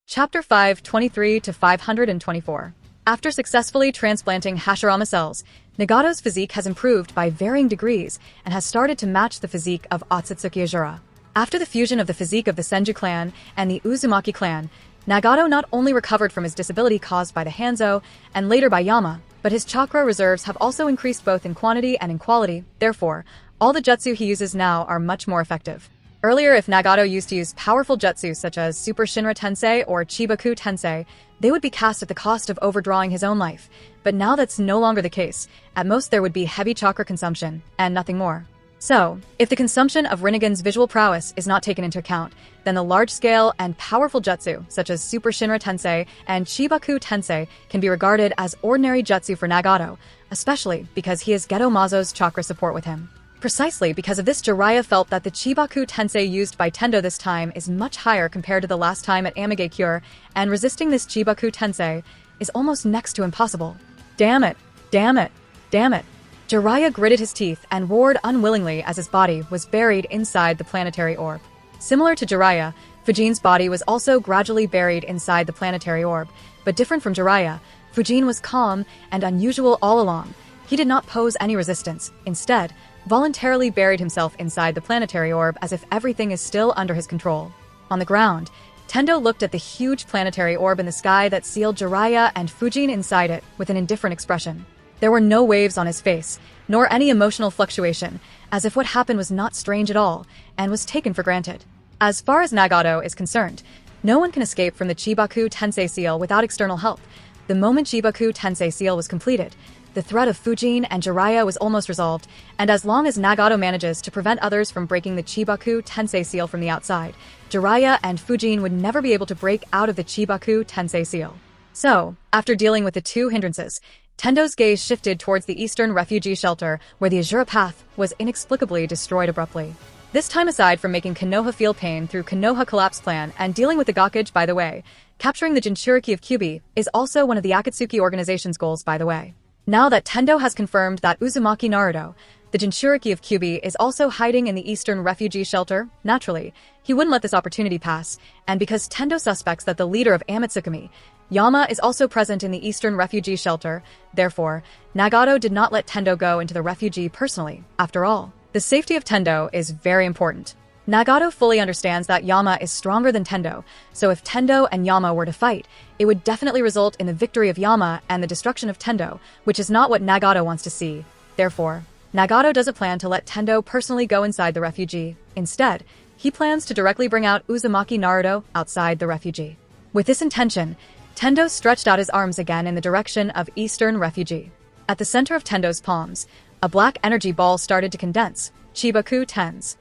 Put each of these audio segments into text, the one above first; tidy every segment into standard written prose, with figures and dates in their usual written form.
Chapter 523 to 524. After successfully transplanting Hashirama cells, Nagato's physique has improved by varying degrees and has started to match the physique of Otsutsuki Ajura. After the fusion of the physique of the Senju clan and the Uzumaki clan, Nagato not only recovered from his disability caused by the Hanzo and later by Yama, but his chakra reserves have also increased both in quantity and in quality. Therefore, all the jutsu he uses now are much more effective. Earlier, if Nagato used to use powerful jutsu such as Super Shinra Tensei or Chibaku Tensei, they would be cast at the cost of overdrawing his own life. But now that's no longer the case. At most there would be heavy chakra consumption, and nothing more. So, if the consumption of Rinnegan's visual prowess is not taken into account, then the large-scale and powerful jutsu, such as Super Shinra Tensei and Chibaku Tensei, can be regarded as ordinary jutsu for Nagato, especially because he has Geto Mazo's chakra support with him. Precisely because of this, Jiraiya felt that the Chibaku Tensei used by Tendo this time is much higher compared to the last time at Amage Cure, and resisting this Chibaku Tensei is almost next to impossible. Damn it! Damn it! Damn it! Jiraiya gritted his teeth and roared unwillingly as his body was buried inside the planetary orb. Similar to Jiraiya, Fujin's body was also gradually buried inside the planetary orb, but different from Jiraiya, Fujin was calm and unusual all along. He did not pose any resistance, instead, voluntarily buried himself inside the planetary orb as if everything is still under his control. On the ground, Tendo looked at the huge planetary orb in the sky that sealed Jiraiya and Fujin inside it with an indifferent expression. There were no waves on his face, nor any emotional fluctuation, as if what happened was not strange at all, and was taken for granted. As far as Nagato is concerned, no one can escape from the Chibaku Tensei seal without external help. The moment Chibaku Tensei seal was completed, the threat of Fujin and Jiraiya was almost resolved, and as long as Nagato manages to prevent others from breaking the Chibaku Tensei seal from the outside, Jiraiya and Fujin would never be able to break out of the Chibaku Tensei seal. So, after dealing with the two hindrances, Tendo's gaze shifted towards the eastern refugee shelter where the Azura path was inexplicably destroyed abruptly. This time, aside from making Konoha feel pain through Konoha collapse plan and dealing with the Gakage by the way, capturing the Jinchuriki of Kyubi is also one of the Akatsuki organization's goals by the way. Now that Tendo has confirmed that Uzumaki Naruto, the Jinchuriki of Kyubi, is also hiding in the eastern refugee shelter, naturally, he wouldn't let this opportunity pass, and because Tendo suspects that the leader of Amatsukami, Yama, is also present in the eastern refugee shelter, therefore, Nagato did not let Tendo go into the refugee personally. After all, the safety of Tendo is very important. Nagato fully understands that Yama is stronger than Tendo, so if Tendo and Yama were to fight, it would definitely result in the victory of Yama and the destruction of Tendo, which is not what Nagato wants to see. Therefore, Nagato doesn't plan to let Tendo personally go inside the refugee. Instead, he plans to directly bring out Uzumaki Naruto outside the refugee. With this intention, Tendo stretched out his arms again in the direction of eastern refugee. At the center of Tendo's palms, a black energy ball started to condense, Chibaku Tens.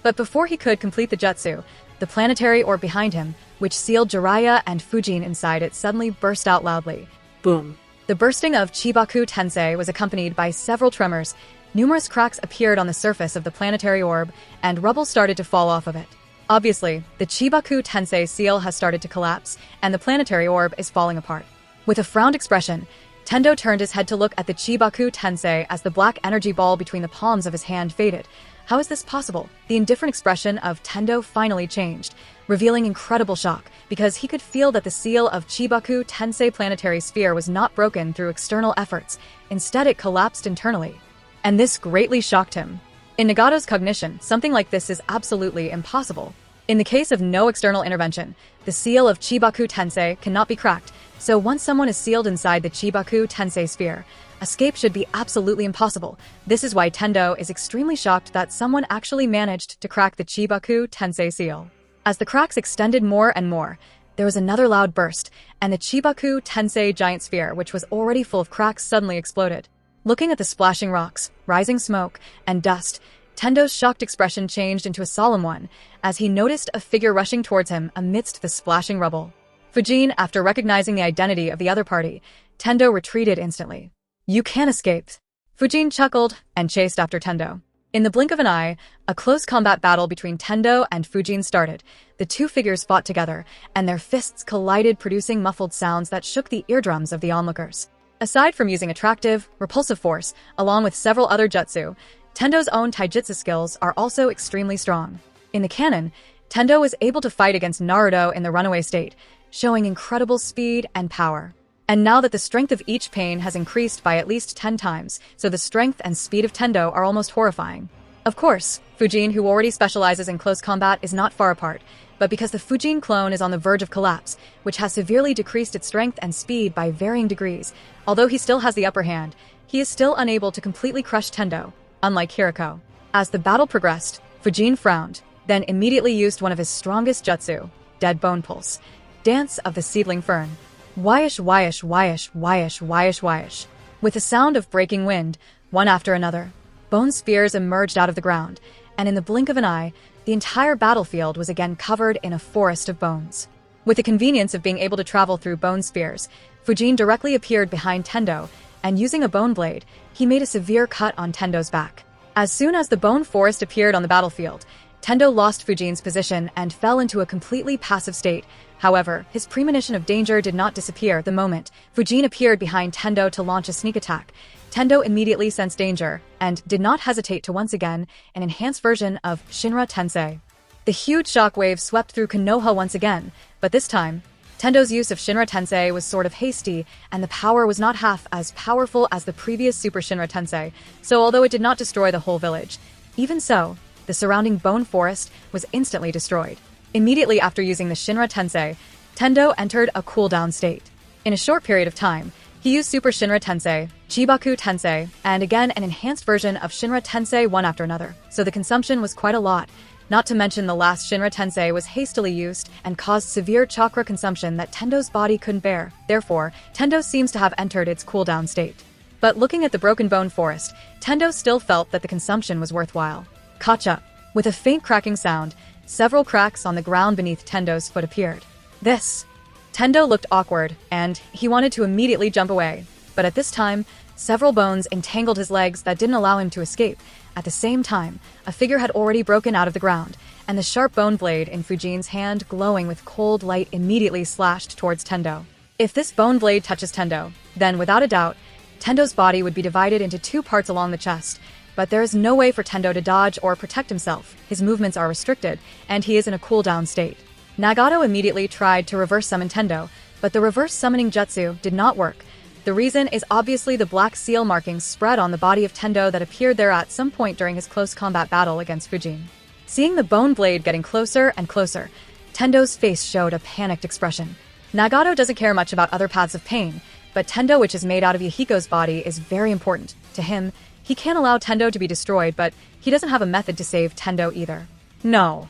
But before he could complete the jutsu, the planetary orb behind him, which sealed Jiraiya and Fujin inside it, suddenly burst out loudly. Boom. The bursting of Chibaku Tensei was accompanied by several tremors. Numerous cracks appeared on the surface of the planetary orb, and rubble started to fall off of it. Obviously, the Chibaku Tensei seal has started to collapse, and the planetary orb is falling apart. With a frowned expression, Tendo turned his head to look at the Chibaku Tensei as the black energy ball between the palms of his hand faded. How is this possible? The indifferent expression of Tendo finally changed, revealing incredible shock, because he could feel that the seal of Chibaku Tensei planetary sphere was not broken through external efforts. Instead, it collapsed internally. And this greatly shocked him. In Nagato's cognition, something like this is absolutely impossible. In the case of no external intervention, the seal of Chibaku Tensei cannot be cracked, so once someone is sealed inside the Chibaku Tensei sphere, escape should be absolutely impossible. This is why Tendo is extremely shocked that someone actually managed to crack the Chibaku Tensei seal. As the cracks extended more and more, there was another loud burst, and the Chibaku Tensei giant sphere, which was already full of cracks, suddenly exploded. Looking at the splashing rocks, rising smoke, and dust, Tendo's shocked expression changed into a solemn one, as he noticed a figure rushing towards him amidst the splashing rubble. Fujin, after recognizing the identity of the other party, Tendo retreated instantly. "You can't escape." Fujin chuckled and chased after Tendo. In the blink of an eye, a close combat battle between Tendo and Fujin started. The two figures fought together, and their fists collided, producing muffled sounds that shook the eardrums of the onlookers. Aside from using attractive, repulsive force, along with several other jutsu, Tendo's own taijutsu skills are also extremely strong. In the canon, Tendo was able to fight against Naruto in the runaway state. showing incredible speed and power. And now that the strength of each pain has increased by at least 10 times, so the strength and speed of Tendo are almost horrifying. Of course, Fujin, who already specializes in close combat, is not far apart, but because the Fujin clone is on the verge of collapse, which has severely decreased its strength and speed by varying degrees, although he still has the upper hand, he is still unable to completely crush Tendo, unlike Hiriko. As the battle progressed, Fujin frowned, then immediately used one of his strongest jutsu, Dead Bone Pulse, Dance of the Seedling Fern. Whyish, whyish, whyish, whyish, whyish, whyish. With the sound of breaking wind, one after another, bone spears emerged out of the ground, and in the blink of an eye, the entire battlefield was again covered in a forest of bones. With the convenience of being able to travel through bone spears, Fujin directly appeared behind Tendo, and using a bone blade, he made a severe cut on Tendo's back. As soon as the bone forest appeared on the battlefield, Tendo lost Fujin's position and fell into a completely passive state. However, his premonition of danger did not disappear the moment Fujin appeared behind Tendo to launch a sneak attack. Tendo immediately sensed danger and did not hesitate to once again an enhanced version of Shinra Tensei. The huge shockwave swept through Konoha once again, but this time, Tendo's use of Shinra Tensei was sort of hasty, and the power was not half as powerful as the previous Super Shinra Tensei, so although it did not destroy the whole village, even so, the surrounding bone forest was instantly destroyed. Immediately after using the Shinra Tensei, Tendo entered a cooldown state. In a short period of time, he used Super Shinra Tensei, Chibaku Tensei, and again an enhanced version of Shinra Tensei one after another, so the consumption was quite a lot. Not to mention the last Shinra Tensei was hastily used and caused severe chakra consumption that Tendo's body couldn't bear. Therefore, Tendo seems to have entered its cooldown state. But looking at the broken bone forest, Tendo still felt that the consumption was worthwhile. Kacha. With a faint cracking sound, several cracks on the ground beneath Tendo's foot appeared. Tendo looked awkward, and he wanted to immediately jump away. But at this time, several bones entangled his legs that didn't allow him to escape. At the same time, a figure had already broken out of the ground, and the sharp bone blade in Fujin's hand, glowing with cold light, immediately slashed towards Tendo. If this bone blade touches Tendo, then without a doubt, Tendo's body would be divided into two parts along the chest. But there is no way for Tendo to dodge or protect himself. His movements are restricted, and he is in a cooldown state. Nagato immediately tried to reverse summon Tendo, but the reverse summoning jutsu did not work. The reason is obviously the black seal markings spread on the body of Tendo that appeared there at some point during his close combat battle against Fujin. Seeing the bone blade getting closer and closer, Tendo's face showed a panicked expression. Nagato doesn't care much about other paths of pain, but Tendo, which is made out of Yahiko's body, is very important. To him, he can't allow Tendo to be destroyed, but he doesn't have a method to save Tendo either. No.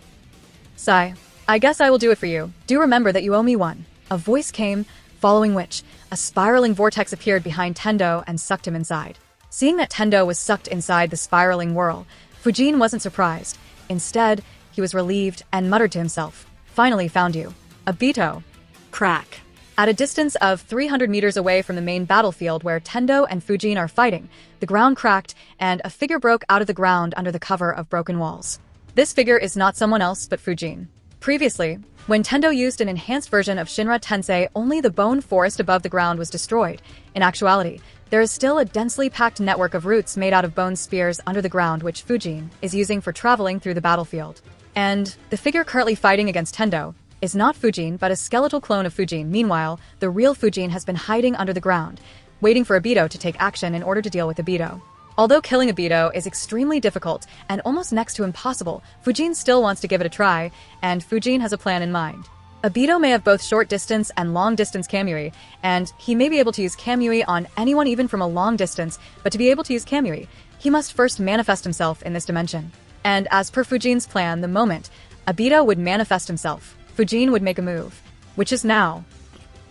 Sai, I guess I will do it for you. Do remember that you owe me one. A voice came, following which, a spiraling vortex appeared behind Tendo and sucked him inside. Seeing that Tendo was sucked inside the spiraling whirl, Fujin wasn't surprised. Instead, he was relieved and muttered to himself, "Finally found you. Abito." Crack. At a distance of 300 meters away from the main battlefield where Tendo and Fujin are fighting, the ground cracked and a figure broke out of the ground under the cover of broken walls. This figure is not someone else but Fujin. Previously, when Tendo used an enhanced version of Shinra Tensei, only the bone forest above the ground was destroyed. In actuality, there is still a densely packed network of roots made out of bone spears under the ground which Fujin is using for traveling through the battlefield. And the figure currently fighting against Tendo is not Fujin but a skeletal clone of Fujin. Meanwhile, the real Fujin has been hiding under the ground, waiting for Abito to take action in order to deal with Abito. Although killing Abito is extremely difficult and almost next to impossible, Fujin still wants to give it a try, and Fujin has a plan in mind. Abito may have both short-distance and long-distance Kamui, and he may be able to use Kamui on anyone even from a long distance, but to be able to use Kamui, he must first manifest himself in this dimension. And as per Fujin's plan, the moment Abito would manifest himself, Fujin would make a move, which is now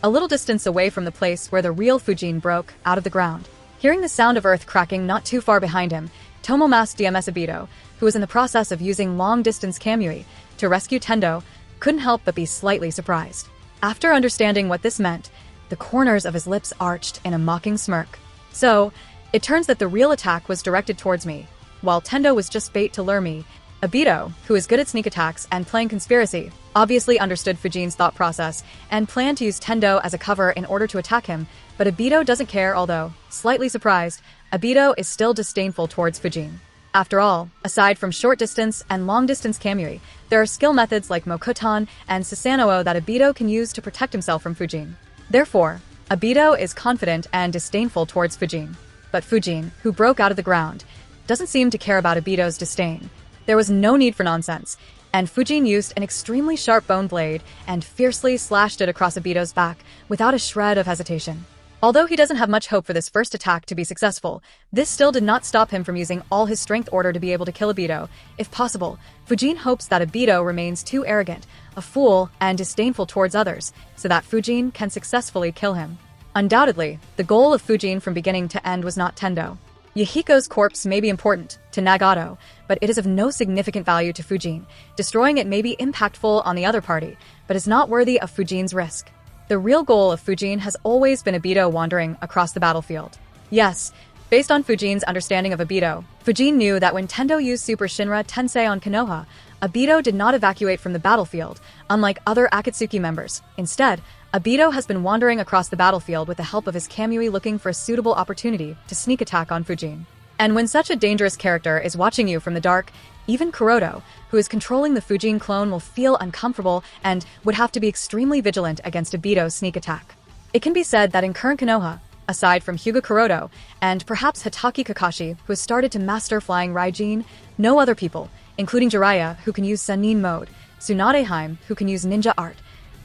a little distance away from the place where the real Fujin broke out of the ground. Hearing the sound of earth cracking not too far behind him, Tomomas DMS Abito, who was in the process of using long-distance Kamui to rescue Tendo, couldn't help but be slightly surprised. After understanding what this meant, the corners of his lips arched in a mocking smirk. So, it turns that the real attack was directed towards me, while Tendo was just bait to lure me. Abito, who is good at sneak attacks and playing conspiracy, obviously understood Fujin's thought process and planned to use Tendo as a cover in order to attack him, but Abito doesn't care. Although slightly surprised, Abito is still disdainful towards Fujin. After all, aside from short-distance and long-distance Kamui, there are skill methods like Mokuton and Susanoo that Obito can use to protect himself from Fujin. Therefore, Obito is confident and disdainful towards Fujin. But Fujin, who broke out of the ground, doesn't seem to care about Obito's disdain. There was no need for nonsense, and Fujin used an extremely sharp bone blade and fiercely slashed it across Obito's back without a shred of hesitation. Although he doesn't have much hope for this first attack to be successful, this still did not stop him from using all his strength order to be able to kill Obito. If possible, Fujin hopes that Obito remains too arrogant, a fool, and disdainful towards others, so that Fujin can successfully kill him. Undoubtedly, the goal of Fujin from beginning to end was not Tendo. Yahiko's corpse may be important to Nagato, but it is of no significant value to Fujin. Destroying it may be impactful on the other party, but is not worthy of Fujin's risk. The real goal of Fujin has always been Obito wandering across the battlefield. Yes, based on Fujin's understanding of Obito, Fujin knew that when Tendo used Super Shinra Tensei on Konoha, Obito did not evacuate from the battlefield, unlike other Akatsuki members. Instead, Obito has been wandering across the battlefield with the help of his Kamui looking for a suitable opportunity to sneak attack on Fujin. And when such a dangerous character is watching you from the dark, even Kuroto, who is controlling the Fujin clone, will feel uncomfortable and would have to be extremely vigilant against Obito's sneak attack. It can be said that in current Konoha, aside from Hyuga Kuroto and perhaps Hatake Kakashi, who has started to master flying Raijin, no other people, including Jiraiya, who can use Sannin mode, Tsunadeheim, who can use ninja art,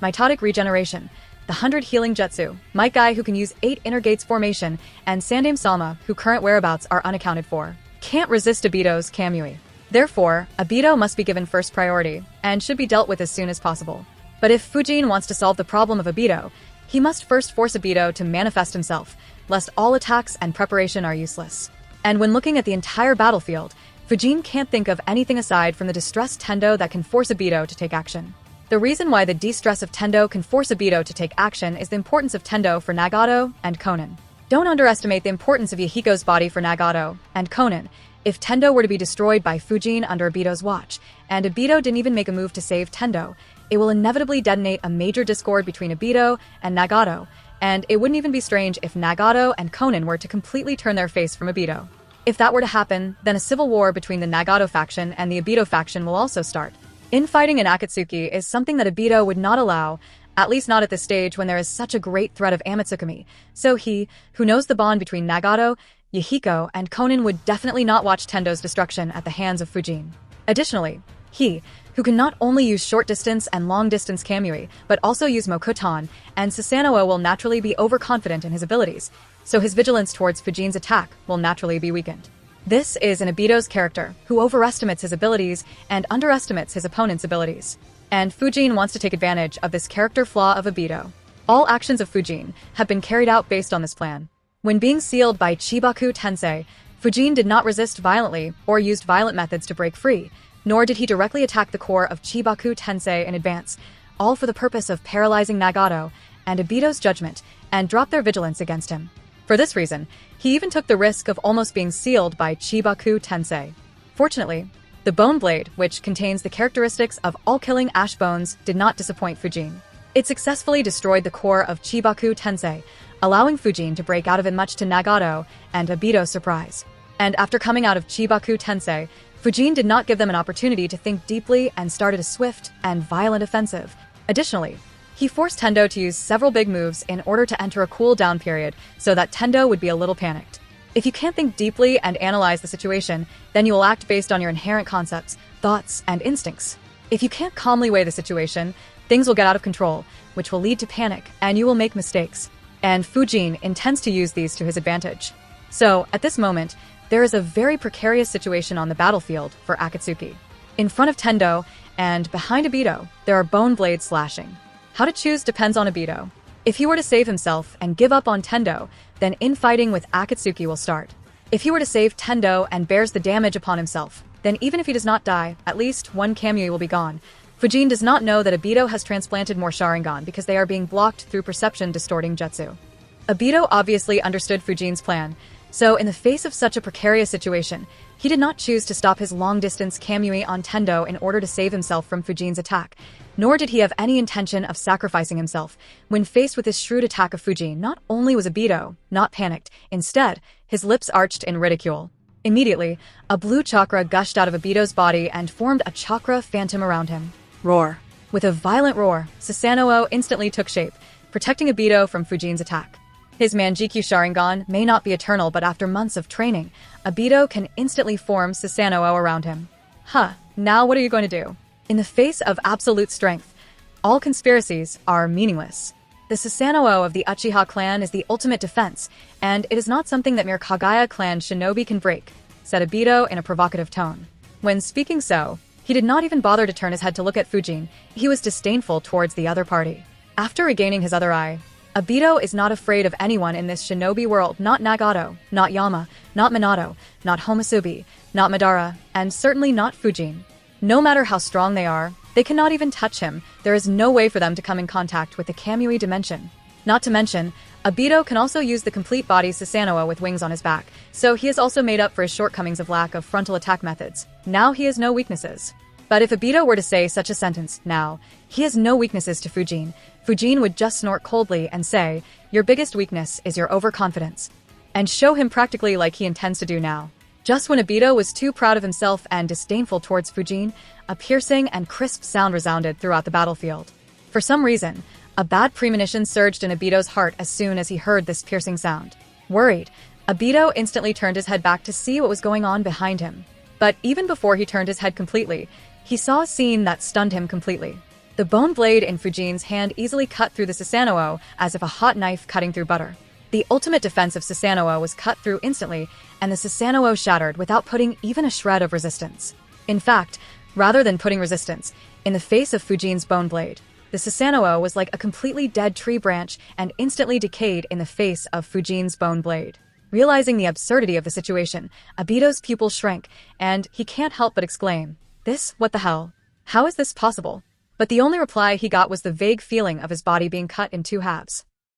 mitotic regeneration, the 100 healing jutsu, Might Guy, who can use 8 inner gates formation, and Sandame Salma, who current whereabouts are unaccounted for, can't resist Obito's Kamui. Therefore, Obito must be given first priority, and should be dealt with as soon as possible. But if Fujin wants to solve the problem of Obito, he must first force Obito to manifest himself, lest all attacks and preparation are useless. And when looking at the entire battlefield, Fujin can't think of anything aside from the distressed Tendo that can force Obito to take action. The reason why the de-stress of Tendo can force Obito to take action is the importance of Tendo for Nagato and Konan. Don't underestimate the importance of Yahiko's body for Nagato and Konan. If Tendo were to be destroyed by Fujin under Obito's watch, and Obito didn't even make a move to save Tendo, it will inevitably detonate a major discord between Obito and Nagato, and it wouldn't even be strange if Nagato and Konan were to completely turn their face from Obito. If that were to happen, then a civil war between the Nagato faction and the Obito faction will also start. Infighting in Akatsuki is something that Obito would not allow, at least not at this stage when there is such a great threat of Amatsukami, so he, who knows the bond between Nagato, Yahiko, and Konan, would definitely not watch Tendo's destruction at the hands of Fujin. Additionally, he, who can not only use short-distance and long-distance Kamui, but also use Mokuton and Susanoo, will naturally be overconfident in his abilities, so his vigilance towards Fujin's attack will naturally be weakened. This is an Obito's character, who overestimates his abilities and underestimates his opponent's abilities. And Fujin wants to take advantage of this character flaw of Obito. All actions of Fujin have been carried out based on this plan. When being sealed by Chibaku Tensei, Fujin did not resist violently or used violent methods to break free, nor did he directly attack the core of Chibaku Tensei in advance, all for the purpose of paralyzing Nagato and Obito's judgment and drop their vigilance against him. For this reason, he even took the risk of almost being sealed by Chibaku Tensei. Fortunately, the Bone Blade, which contains the characteristics of all-killing ash bones, did not disappoint Fujin. It successfully destroyed the core of Chibaku Tensei, allowing Fujin to break out of it, much to Nagato and Obito's surprise. And after coming out of Chibaku Tensei, Fujin did not give them an opportunity to think deeply and started a swift and violent offensive. Additionally, he forced Tendo to use several big moves in order to enter a cool-down period so that Tendo would be a little panicked. If you can't think deeply and analyze the situation, then you will act based on your inherent concepts, thoughts, and instincts. If you can't calmly weigh the situation, things will get out of control, which will lead to panic, and you will make mistakes. And Fujin intends to use these to his advantage. So, at this moment, there is a very precarious situation on the battlefield for Akatsuki. In front of Tendo and behind Obito, there are bone blades slashing. How to choose depends on Obito. If he were to save himself and give up on Tendo, then infighting with Akatsuki will start. If he were to save Tendo and bears the damage upon himself, then even if he does not die, at least one Kamui will be gone. Fujin does not know that Obito has transplanted more Sharingan because they are being blocked through perception distorting jutsu. Obito obviously understood Fujin's plan, so in the face of such a precarious situation, he did not choose to stop his long-distance Kamui on Tendo in order to save himself from Fujin's attack, nor did he have any intention of sacrificing himself. When faced with this shrewd attack of Fujin, not only was Obito not panicked, instead, his lips arched in ridicule. Immediately, a blue chakra gushed out of Obito's body and formed a chakra phantom around him. Roar. With a violent roar, Susanoo instantly took shape, protecting Obito from Fujin's attack. His Manjikyu Sharingan may not be eternal, but after months of training, Obito can instantly form Susanoo around him. Now what are you going to do? In the face of absolute strength, all conspiracies are meaningless. The Susanoo of the Uchiha clan is the ultimate defense, and it is not something that mere Kagaya clan shinobi can break, said Obito in a provocative tone. When speaking so, he did not even bother to turn his head to look at Fujin. He was disdainful towards the other party. After regaining his other eye, Obito is not afraid of anyone in this shinobi world, not Nagato, not Yama, not Minato, not Homusubi, not Madara, and certainly not Fujin. No matter how strong they are, they cannot even touch him. There is no way for them to come in contact with the Kamui dimension. Not to mention, Obito can also use the complete body Susanoo with wings on his back, so he has also made up for his shortcomings of lack of frontal attack methods. Now he has no weaknesses. But if Obito were to say such a sentence, now, he has no weaknesses to Fujin, Fujin would just snort coldly and say, your biggest weakness is your overconfidence. And show him practically like he intends to do now. Just when Obito was too proud of himself and disdainful towards Fujin, a piercing and crisp sound resounded throughout the battlefield. For some reason, a bad premonition surged in Obito's heart as soon as he heard this piercing sound. Worried, Obito instantly turned his head back to see what was going on behind him. But even before he turned his head completely, he saw a scene that stunned him completely. The bone blade in Fujin's hand easily cut through the Susanoo as if a hot knife cutting through butter. The ultimate defense of Susanoo was cut through instantly, and the Susanoo shattered without putting even a shred of resistance. In fact, rather than putting resistance, in the face of Fujin's bone blade, the Susanoo was like a completely dead tree branch and instantly decayed in the face of Fujin's bone blade. Realizing the absurdity of the situation, Obito's pupil shrank, and he can't help but exclaim, what the hell? How is this possible? But the only reply he got was the vague feeling of his body being cut in two halves.